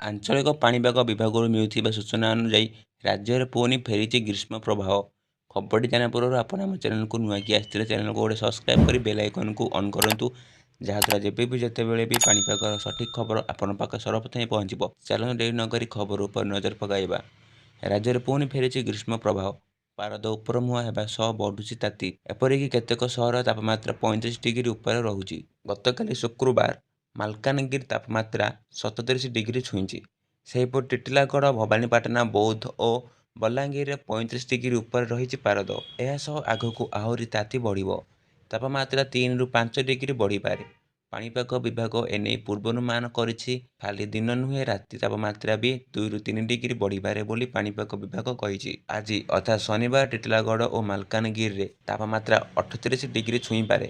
ଆଞ୍ଚଳିକ ପାଣିପାଗ ବିଭାଗରୁ ମିଳୁଥିବା ସୂଚନା ଅନୁଯାୟୀ ରାଜ୍ୟରେ ପୁଣି ଫେରିଛି ଗ୍ରୀଷ୍ମ ପ୍ରବାହ। ଖବରଟି ଜାଣିବା ପୂର୍ବରୁ ଆପଣ ଆମ ଚ୍ୟାନେଲକୁ ନୂଆକି ଆସିଥିଲେ ଚ୍ୟାନେଲକୁ ଗୋଟେ ସବସ୍କ୍ରାଇବ୍ କରି ବେଲ୍ ଆଇକନକୁ ଅନ୍ କରନ୍ତୁ, ଯାହାଦ୍ୱାରା ଯେବେ ବି ଯେତେବେଳେ ବି ପାଣିପାଗର ସଠିକ୍ ଖବର ଆପଣଙ୍କ ପାଖରେ ସର୍ବପ୍ରଥମେ ପହଞ୍ଚିବ। ଚାଲନ୍ତୁ ଡେରି ନକରି ଖବର ଉପରେ ନଜର ପକାଇବା। ରାଜ୍ୟରେ ପୁଣି ଫେରିଛି ଗ୍ରୀଷ୍ମ ପ୍ରବାହ। ପାରଦ ଉପରମୁହାଁ ହେବା ସହ ବଢ଼ୁଛି ତାତି। ଏପରିକି କେତେକ ସହରର ତାପମାତ୍ରା 35 ଡିଗ୍ରୀ ଉପରେ ରହୁଛି। ଗତକାଲି ଶୁକ୍ରବାର ମାଲକାନଗିରି ତାପମାତ୍ରା 37 ଡିଗ୍ରୀ ଛୁଇଁଛି। ସେହିପରି ଟିଟିଲାଗଡ଼, ଭବାନୀପାଟଣା, ବୌଦ୍ଧ ଓ ବଲାଙ୍ଗୀରରେ 35 ଡିଗ୍ରୀ ଉପରେ ରହିଛି ପାରଦ। ଏହା ସହ ଆଗକୁ ଆହୁରି ତାତି ବଢ଼ିବ। ତାପମାତ୍ରା 3ରୁ 5 ଡିଗ୍ରୀ ବଢ଼ିପାରେ। ପାଣିପାଗ ବିଭାଗ ଏନେଇ ପୂର୍ବାନୁମାନ କରିଛି। ଖାଲି ଦିନ ନୁହେଁ, ରାତି ତାପମାତ୍ରା ବି 2ରୁ 3 ଡିଗ୍ରୀ ବଢ଼ିପାରେ ବୋଲି ପାଣିପାଗ ବିଭାଗ କହିଛି। ଆଜି ଅର୍ଥାତ୍ ଶନିବାର ଟିଟିଲାଗଡ଼ ଓ ମାଲକାନଗିରିରେ ତାପମାତ୍ରା 38 ଡିଗ୍ରୀ ଛୁଇଁପାରେ।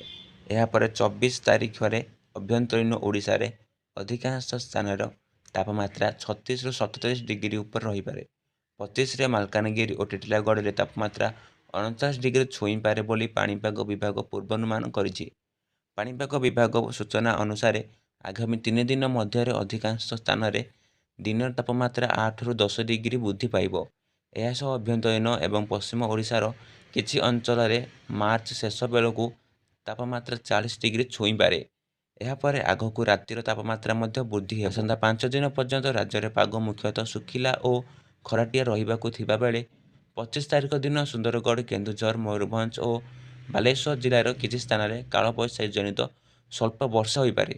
ଏହାପରେ 24 ତାରିଖରେ ଆଭ୍ୟନ୍ତରୀଣ ଓଡ଼ିଶାରେ ଅଧିକାଂଶ ସ୍ଥାନର ତାପମାତ୍ରା 36ରୁ 37 ଡିଗ୍ରୀ ଉପରେ ରହିପାରେ। 25ରେ ମାଲକାନଗିରି ଓ ଟିଟିଲାଗଡ଼ରେ ତାପମାତ୍ରା 49 ଡିଗ୍ରୀ ଛୁଇଁପାରେ ବୋଲି ପାଣିପାଗ ବିଭାଗ ପୂର୍ବାନୁମାନ କରିଛି। ପାଣିପାଗ ବିଭାଗ ସୂଚନା ଅନୁସାରେ ଆଗାମୀ 3 ଦିନ ମଧ୍ୟରେ ଅଧିକାଂଶ ସ୍ଥାନରେ ଦିନର ତାପମାତ୍ରା 8ରୁ 10 ଡିଗ୍ରୀ ବୃଦ୍ଧି ପାଇବ। ଏହା ସହ ଆଭ୍ୟନ୍ତରୀଣ ଏବଂ ପଶ୍ଚିମ ଓଡ଼ିଶାର କିଛି ଅଞ୍ଚଳରେ ମାର୍ଚ୍ଚ ଶେଷ ବେଳକୁ ତାପମାତ୍ରା 40 ଡିଗ୍ରୀ ଛୁଇଁପାରେ। ଏହାପରେ ଆଗକୁ ରାତିର ତାପମାତ୍ରା ମଧ୍ୟ ବୃଦ୍ଧି ହେବ। ଆସନ୍ତା 5 ଦିନ ପର୍ଯ୍ୟନ୍ତ ରାଜ୍ୟରେ ପାଗ ମୁଖ୍ୟତଃ ଶୁଖିଲା ଓ ଖରାଟିଆ ରହିବାକୁ ଥିବା ବେଳେ 25 ତାରିଖ ଦିନ ସୁନ୍ଦରଗଡ଼, କେନ୍ଦୁଝର, ମୟୂରଭଞ୍ଜ ଓ ବାଲେଶ୍ୱର ଜିଲ୍ଲାର କିଛି ସ୍ଥାନରେ କାଳବୈଶାଖୀ ଜନିତ ସ୍ୱଳ୍ପ ବର୍ଷା ହୋଇପାରେ।